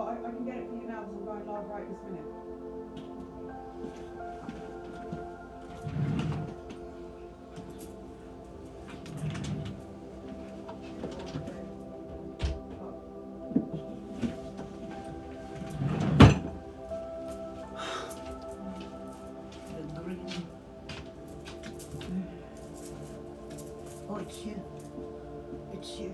I can get it for you now because I'm going live right this minute. Oh, it's here. It's here.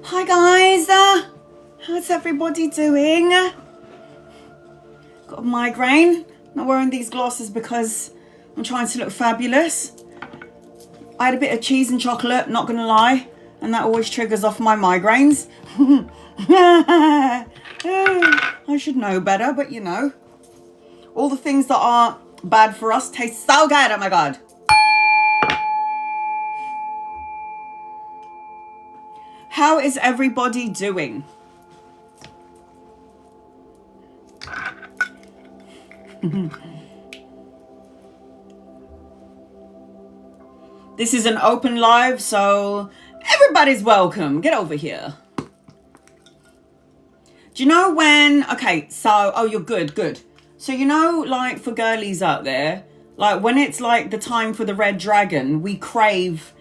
Hi guys, how's everybody doing? Got a migraine. Not wearing these glasses because I'm trying to look fabulous. I had a bit of cheese and chocolate, not gonna lie, and that always triggers off my migraines. I should know better, but you know, all the things that are bad for us taste so good, oh my god. How is everybody doing? This is an open live, so everybody's welcome. Get over here. Do you know when, okay, so, oh, you're good, good. So, you know, like for girlies out there, like when it's like the time for the red dragon, we crave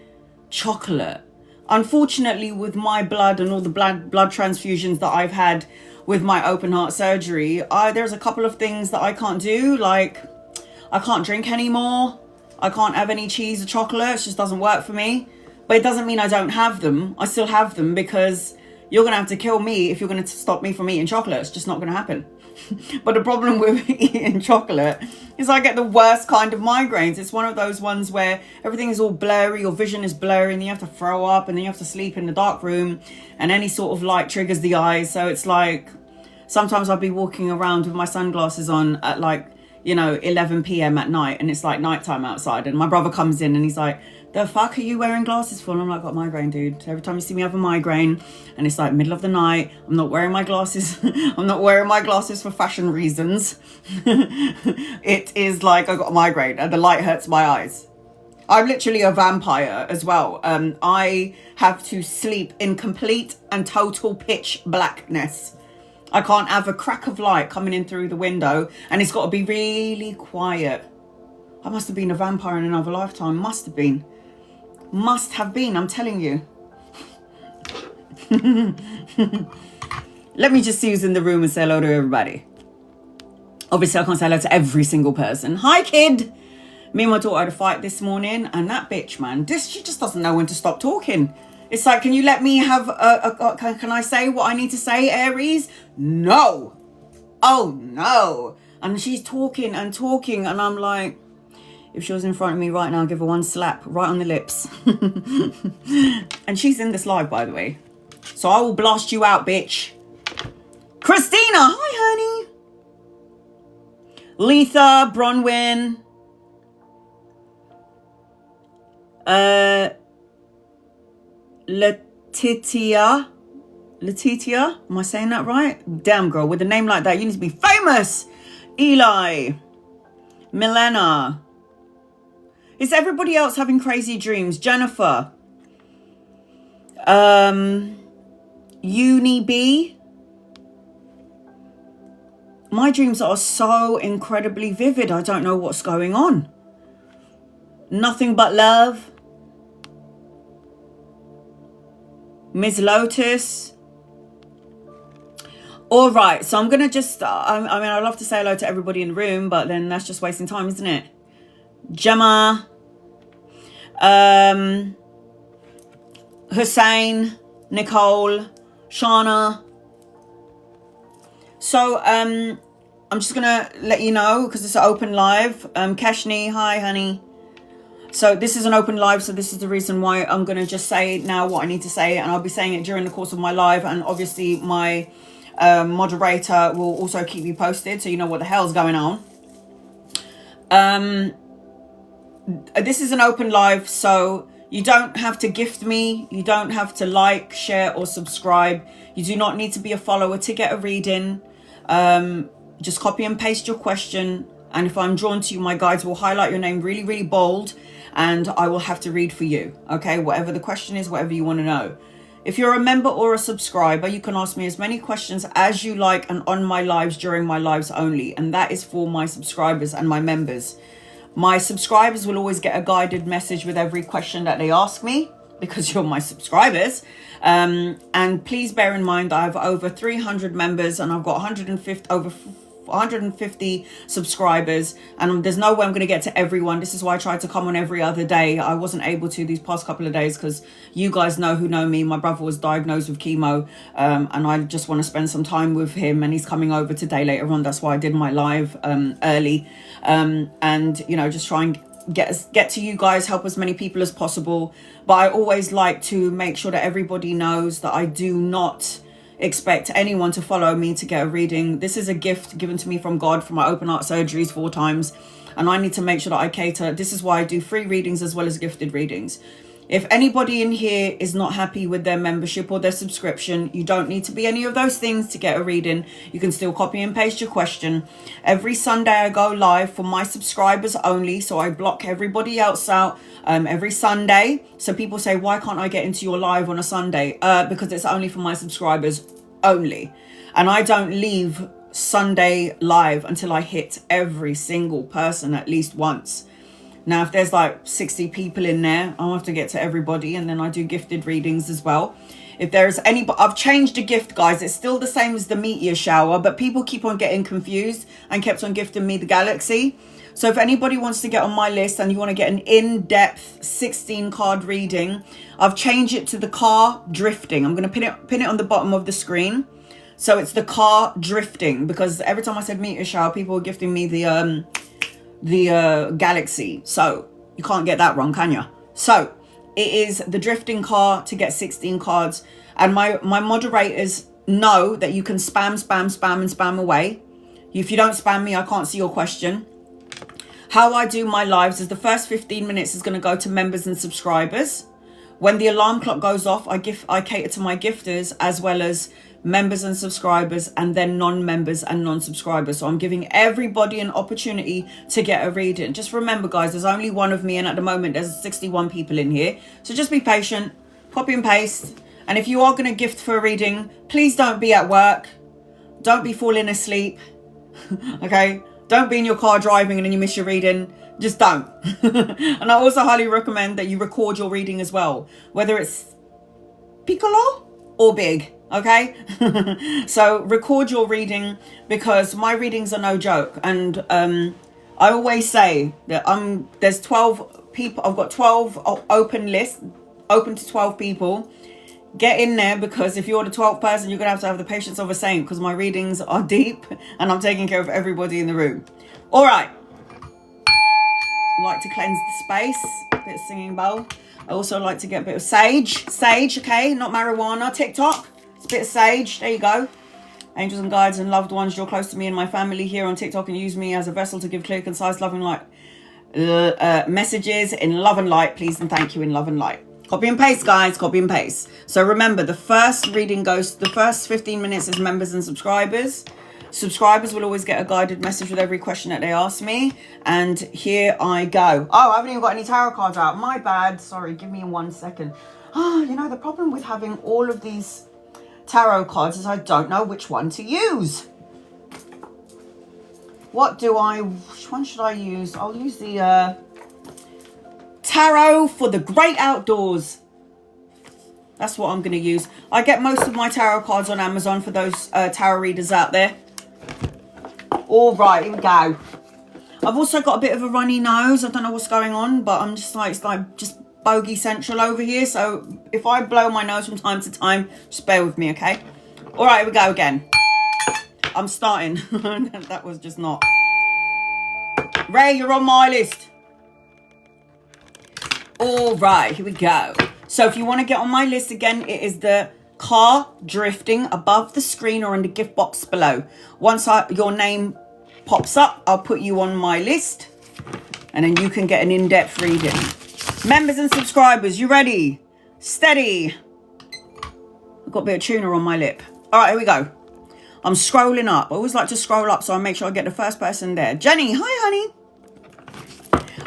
chocolate. Unfortunately, with my blood and all the blood transfusions that I've had with my open heart surgery, there's a couple of things that I can't do. Like, I can't drink anymore. I can't have any cheese or chocolate. It just doesn't work for me. But it doesn't mean I don't have them. I still have them because you're going to have to kill me if you're going to stop me from eating chocolate. It's just not going to happen. But the problem with eating chocolate is I get the worst kind of migraines. It's one of those ones where everything is all blurry, your vision is blurry, and then you have to throw up, and then you have to sleep in the dark room, and any sort of light triggers the eyes. So it's like, sometimes I'll be walking around with my sunglasses on at like, you know, 11 p.m. at night, and it's like nighttime outside, and my brother comes in and he's like, the fuck are you wearing glasses for? And I'm like, got a migraine, dude. So every time you see me have a migraine and it's like middle of the night, I'm not wearing my glasses. I'm not wearing my glasses for fashion reasons. It is like I got a migraine and the light hurts my eyes. I'm literally a vampire as well. I have to sleep in complete and total pitch blackness. I can't have a crack of light coming in through the window, and it's got to be really quiet. I must have been a vampire in another lifetime. Must have been. Must have been, I'm telling you. Let me just see who's in the room and say hello to everybody. Obviously, I can't say hello to every single person. Hi, kid. Me and my daughter had a fight this morning, and that bitch, man, she just doesn't know when to stop talking. It's like, can you let me have can I say what I need to say, Aries? No. Oh, no. And she's talking and talking, and I'm like, if she was in front of me right now, I'd give her one slap right on the lips. And she's in this live, by the way. So I will blast you out, bitch. Christina, hi, honey. Letha, Bronwyn. Letitia. Letitia, am I saying that right? Damn, girl, with a name like that, you need to be famous. Eli. Milena. Is everybody else having crazy dreams? Jennifer. Uni B. My dreams are so incredibly vivid. I don't know what's going on. Nothing but love. Ms. Lotus. All right, so I'm going to just, I mean, I'd love to say hello to everybody in the room, but then that's just wasting time, isn't it? Gemma, Hussein, Nicole, Shauna. So I'm just gonna let you know because it's an open live. Kashni, hi honey. So this is an open live, so this is the reason why I'm gonna just say now what I need to say, and I'll be saying it during the course of my live, and obviously my moderator will also keep you posted so you know what the hell's going on. This is an open live, so you don't have to gift me, you don't have to like, share or subscribe. You do not need to be a follower to get a reading. Just copy and paste your question, and if I'm drawn to you, my guides will highlight your name really, really bold, and I will have to read for you. Okay, whatever the question is, whatever you want to know. If you're a member or a subscriber, you can ask me as many questions as you like, and on my lives, during my lives only, and that is for my subscribers and my members. My subscribers will always get a guided message with every question that they ask me, because you're my subscribers. And please bear in mind, I have over 300 members, and I've got over 150 subscribers, and there's no way I'm going to get to everyone. This is why I tried to come on every other day. I wasn't able to these past couple of days because you guys know who know me. My brother was diagnosed with chemo, and I just want to spend some time with him, and he's coming over today later on. That's why I did my live early, and you know, just try and get to you guys, help as many people as possible. But I always like to make sure that everybody knows that I do not expect anyone to follow me to get a reading. This is a gift given to me from God for my open heart surgeries 4 times, and I need to make sure that I cater. This is why I do free readings as well as gifted readings. If anybody in here is not happy with their membership or their subscription, you don't need to be any of those things to get a reading. You can still copy and paste your question. Every Sunday I go live for my subscribers only, so I block everybody else out every Sunday. So people say, why can't I get into your live on a Sunday? Because it's only for my subscribers only, and I don't leave Sunday live until I hit every single person at least once. Now, if there's like 60 people in there, I'll have to get to everybody, and then I do gifted readings as well. If there's any, I've changed the gift, guys. It's still the same as the meteor shower, but people keep on getting confused and kept on gifting me the galaxy. So if anybody wants to get on my list and you want to get an in-depth 16 card reading, I've changed it to the car drifting. I'm going to pin it on the bottom of the screen. So it's the car drifting, because every time I said meteor shower, people were gifting me the galaxy. So you can't get that wrong, can you? So it is the drifting car to get 16 cards. And my moderators know that you can spam away. If you don't spam me, I can't see your question. How I do my lives is the first 15 minutes is going to go to members and subscribers. When the alarm clock goes off, I cater to my gifters as well as members and subscribers, and then non-members and non-subscribers. So I'm giving everybody an opportunity to get a reading. Just remember, guys, there's only one of me, and at the moment there's 61 people in here. So just be patient, copy and paste. And if you are going to gift for a reading, please don't be at work. Don't be falling asleep. Okay? Don't be in your car driving and then you miss your reading. Just don't. And I also highly recommend that you record your reading as well, whether it's piccolo or big. Okay? So record your reading, because my readings are no joke. And I always say that there's 12 people. I've got 12 open lists, open to 12 people. Get in there, because if you're the 12th person, you're going to have the patience of a saint, because my readings are deep and I'm taking care of everybody in the room. All right. Like to cleanse the space. A bit of singing bowl. I also like to get a bit of sage. Sage, okay? Not marijuana. TikTok. It's a bit of sage. There you go. Angels and guides and loved ones, you're close to me and my family here on TikTok, and use me as a vessel to give clear, concise, loving light messages in love and light, please and thank you, in love and light. Copy and paste, guys. Copy and paste. So remember, the first reading goes, the first 15 minutes is members and subscribers. Subscribers will always get a guided message with every question that they ask me. And here I go. Oh, I haven't even got any tarot cards out. My bad. Sorry, give me 1 second. Oh, you know, the problem with having all of these tarot cards is I don't know which one to use. Which one should I use? I'll use the tarot for the great outdoors. That's what I'm going to use. I get most of my tarot cards on Amazon for those tarot readers out there. All right, here we go. I've also got a bit of a runny nose. I don't know what's going on, but I'm just like, it's like just bogey central over here. So if I blow my nose from time to time, just bear with me, okay? All right, here we go again. I'm starting. That was just not. Ray, you're on my list. All right, here we go. So if you want to get on my list again, it is the car drifting above the screen or in the gift box below. Once your name pops up, I'll put you on my list and then you can get an in-depth reading. Members and subscribers, you ready? Steady. I've got a bit of tuna on my lip. All right, here we go. I'm scrolling up. I always like to scroll up so I make sure I get the first person there. Jenny, hi, honey.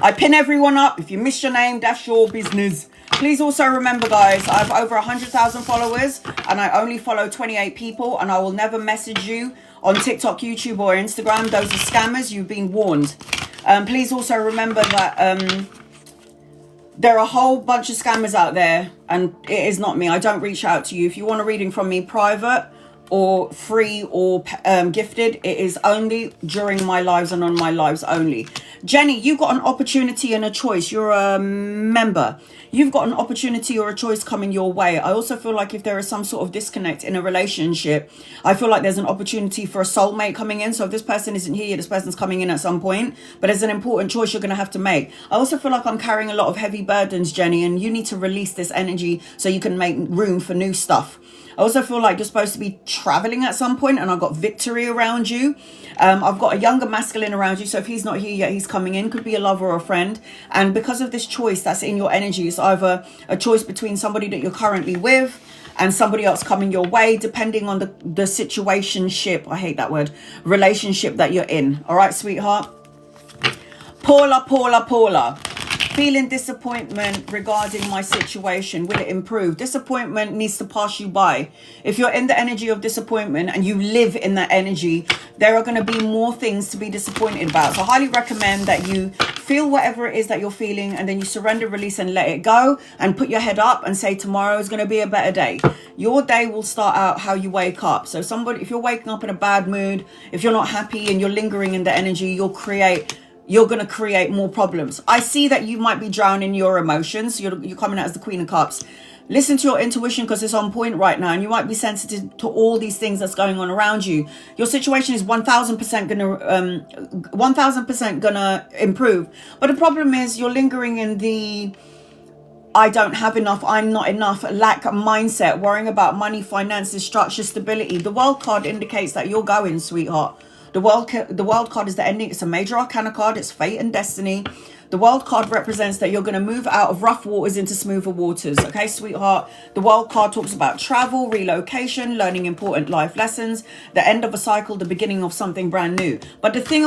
I pin everyone up. If you miss your name, that's your business. Please also remember, guys, I have over 100,000 followers and I only follow 28 people, and I will never message you on TikTok, YouTube or Instagram. Those are scammers. You've been warned. Please also remember that there are a whole bunch of scammers out there, and it is not me. I don't reach out to you. If you want a reading from me, private or free or gifted, it is only during my lives and on my lives only. Jenny, you got an opportunity and a choice. You're a member. You've got an opportunity or a choice coming your way. I also feel like if there is some sort of disconnect in a relationship, I feel like there's an opportunity for a soulmate coming in. So if this person isn't here, this person's coming in at some point, but there's an important choice you're going to have to make. I also feel like I'm carrying a lot of heavy burdens, Jenny, and you need to release this energy so you can make room for new stuff. I also feel like you're supposed to be traveling at some point, and I've got victory around you. I've got a younger masculine around you, so if he's not here yet, he's coming in. Could be a lover or a friend. And because of this choice that's in your energy, it's either a choice between somebody that you're currently with and somebody else coming your way, depending on the situationship, I hate that word, relationship that you're in. All right, sweetheart? Paula. Feeling disappointment regarding my situation. Will it improve? Disappointment needs to pass you by. If you're in the energy of disappointment and you live in that energy, there are going to be more things to be disappointed about. So I highly recommend that you feel whatever it is that you're feeling, and then you surrender, release and let it go, and put your head up and say tomorrow is going to be a better day. Your day will start out how you wake up. So if you're waking up in a bad mood, if you're not happy and you're lingering in the energy, you're going to create more problems. I see that you might be drowning your emotions. You're coming out as the Queen of Cups. Listen to your intuition because it's on point right now, and you might be sensitive to all these things that's going on around you. Your situation is 1,000% gonna improve. But the problem is you're lingering in the I don't have enough, I'm not enough, lack mindset, worrying about money, finances, structure, stability. The World card indicates that you're going, sweetheart. The World card is the ending. It's a major arcana card. It's fate and destiny. The World card represents that you're going to move out of rough waters into smoother waters. Okay, sweetheart? The World card talks about travel, relocation, learning important life lessons, the end of a cycle, the beginning of something brand new. But the thing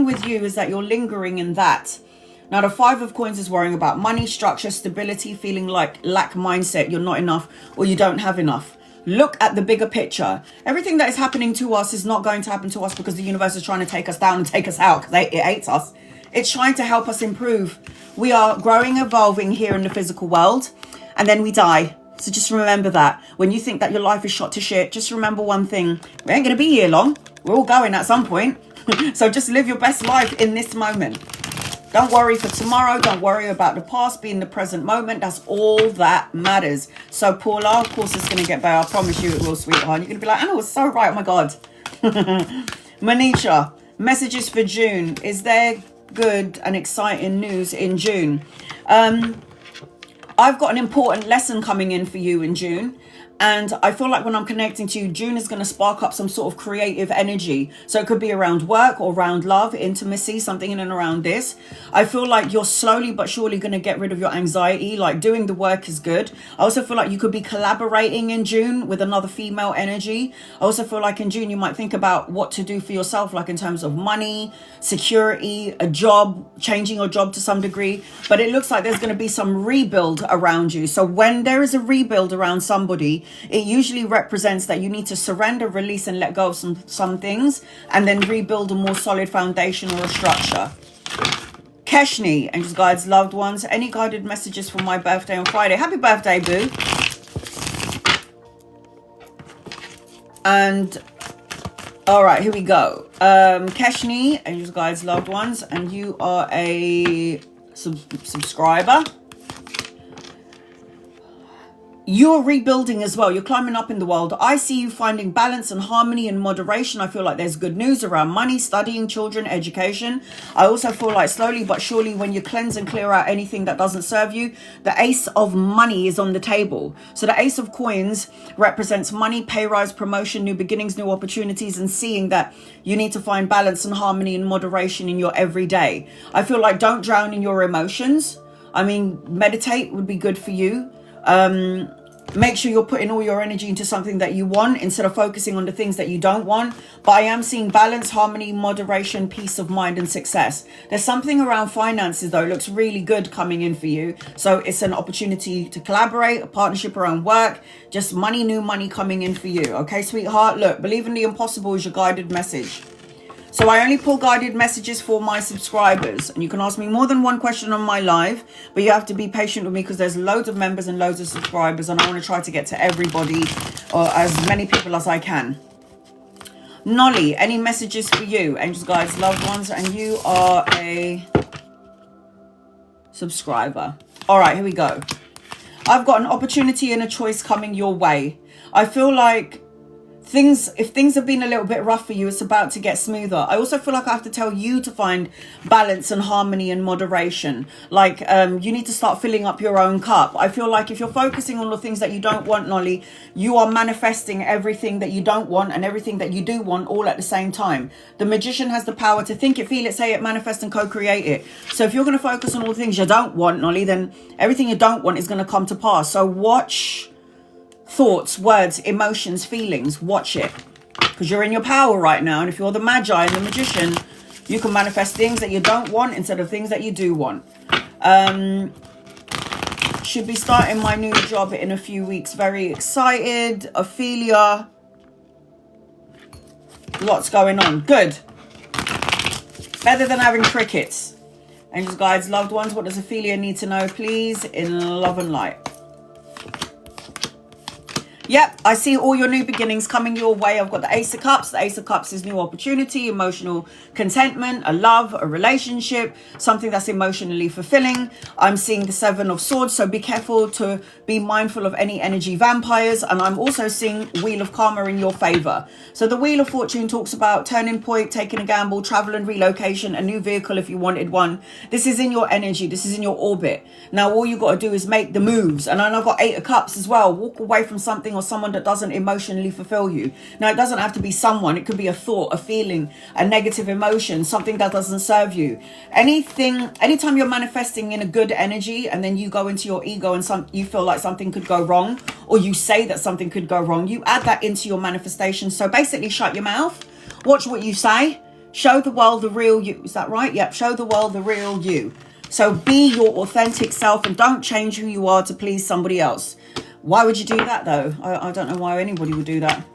with you is that you're lingering in that. Now, the Five of Coins is worrying about money, structure, stability, feeling like lack mindset, you're not enough or you don't have enough. Look at the bigger picture. Everything that is happening to us is not going to happen to us because the universe is trying to take us down and take us out because it hates us. It's trying to help us improve. We are growing, evolving here in the physical world, and then we die. So just remember that. When you think that your life is shot to shit, just remember one thing. We ain't going to be here long. We're all going at some point. So just live your best life in this moment. Don't worry for tomorrow. Don't worry about the past. Be in the present moment. That's all that matters. So Paula, of course it's going to get better. I promise you it will, sweetheart. You're going to be like, Anna was so right. Oh my God. Manisha, messages for June. Is there good and exciting news in June? I've got an important lesson coming in for you in June. And I feel like when I'm connecting to you, June is going to spark up some sort of creative energy. So it could be around work or around love, intimacy, something in and around this. I feel like you're slowly but surely going to get rid of your anxiety. Like doing the work is good. I also feel like you could be collaborating in June with another female energy. I also feel like in June, you might think about what to do for yourself, like in terms of money, security, a job, changing your job to some degree. But it looks like there's going to be some rebuild around you. So when there is a rebuild around somebody, it usually represents that you need to surrender, release and let go of some things and then rebuild a more solid foundation or a structure. Keshni, angels, guides, loved ones, any guided messages for my birthday on Friday? Happy birthday, boo. And All right, here we go. Keshni, angels, guides, loved ones, and you are a subscriber. You're rebuilding as well. You're climbing up in the world. I see you finding balance and harmony and moderation. I feel like there's good news around money, studying, children, education. I also feel like slowly but surely when you cleanse and clear out anything that doesn't serve you, the ace of money is on the table. So the ace of coins represents money, pay rise, promotion, new beginnings, new opportunities, and seeing that you need to find balance and harmony and moderation in your everyday. I feel like don't drown in your emotions. I mean, meditate would be good for you. Make sure you're putting all your energy into something that you want instead of focusing on the things that you don't want. But I am seeing balance, harmony, moderation, peace of mind, and success. There's something around finances, though, looks really good coming in for you. So it's an opportunity to collaborate, a partnership around work, just money, new money coming in for you. Okay, sweetheart, look, believe in the impossible is your guided message. So I only pull guided messages for my subscribers, and you can ask me more than one question on my live, but you have to be patient with me because there's loads of members and loads of subscribers, and I want to try to get to everybody or as many people as I can. Nolly, any messages for you, angels, guides, loved ones, and you are a subscriber. All right, here we go. I've got an opportunity and a choice coming your way. I feel like if things have been a little bit rough for you, it's about to get smoother. I also feel like I have to tell you to find balance and harmony and moderation. Like you need to start filling up your own cup. I feel like if you're focusing on the things that you don't want, Nolly, you are manifesting everything that you don't want and everything that you do want all at the same time. The magician has the power to think it, feel it, say it, manifest and co-create it. So if you're going to focus on all the things you don't want, Nolly, then everything you don't want is going to come to pass. So watch thoughts, words, emotions, feelings, watch it, because you're in your power right now. And if you're the magi and the magician, you can manifest things that you don't want instead of things that you do want. Should be starting my new job in a few weeks. Very excited. Ophelia, lots going on. Good. Better than having crickets. Angels, guides, loved ones, what does Ophelia need to know, please, in love and light? Yep, I see all your new beginnings coming your way. I've got the Ace of Cups. The Ace of Cups is new opportunity, emotional contentment, a love, a relationship, something that's emotionally fulfilling. I'm seeing the Seven of Swords, so be careful to be mindful of any energy vampires. And I'm also seeing Wheel of Karma in your favor. So the Wheel of Fortune talks about turning point, taking a gamble, travel and relocation, a new vehicle if you wanted one. This is in your energy. This is in your orbit. Now, all you got to do is make the moves. And then I've got Eight of Cups as well. Walk away from something or someone that doesn't emotionally fulfill you. Now, it doesn't have to be someone. It could be a thought, a feeling, a negative emotion, something that doesn't serve you. Anytime you're manifesting in a good energy and then you go into your ego and you feel like something could go wrong, or you say that something could go wrong, you add that into your manifestation. So basically shut your mouth, watch what you say, show the world the real you. Is that right? Yep, show the world the real you. So be your authentic self and don't change who you are to please somebody else. Why would you do that, though? I don't know why anybody would do that.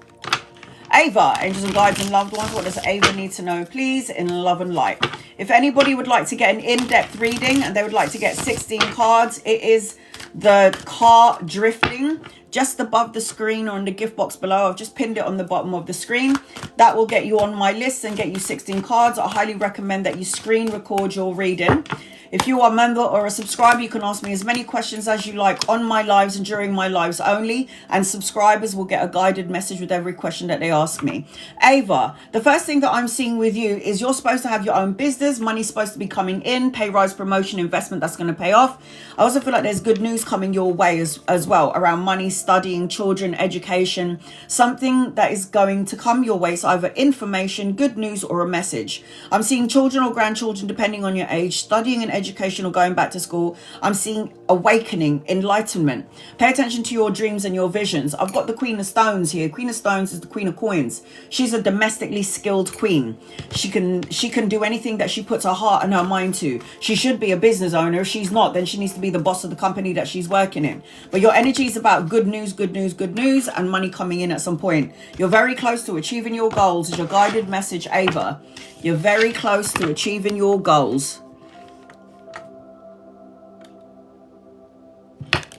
Ava, angels and guides and loved ones, what does Ava need to know, please, in love and light? If anybody would like to get an in-depth reading and they would like to get 16 cards, it is the car drifting just above the screen or in the gift box below. I've just pinned it on the bottom of the screen. That will get you on my list and get you 16 cards. I highly recommend that you screen record your reading. If you are a member or a subscriber, you can ask me as many questions as you like on my lives and during my lives only. And subscribers will get a guided message with every question that they ask me. Ava, the first thing that I'm seeing with you is you're supposed to have your own business. Money's supposed to be coming in, pay rise, promotion, investment that's going to pay off. I also feel like there's good news coming your way as well around money, studying, children, education, something that is going to come your way. So either information, good news, or a message. I'm seeing children or grandchildren, depending on your age, studying and education or going back to school. I'm seeing awakening, enlightenment. Pay attention to your dreams and your visions. I've got the Queen of Stones here. Queen of Stones is the Queen of Coins. She's a domestically skilled queen. She can do anything that she puts her heart and her mind to. She should be a business owner. If she's not, then she needs to be the boss of the company that she's working in. But your energy is about good news, good news, good news, and money coming in at some point. You're very close to achieving your goals, is your guided message, Ava. You're very close to achieving your goals.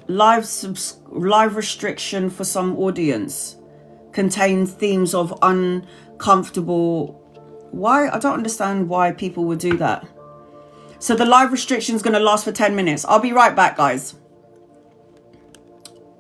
Live restriction for some audience. contains themes of uncomfortable. Why? I don't understand why people would do that. So the live restriction is going to last for 10 minutes. I'll be right back, guys.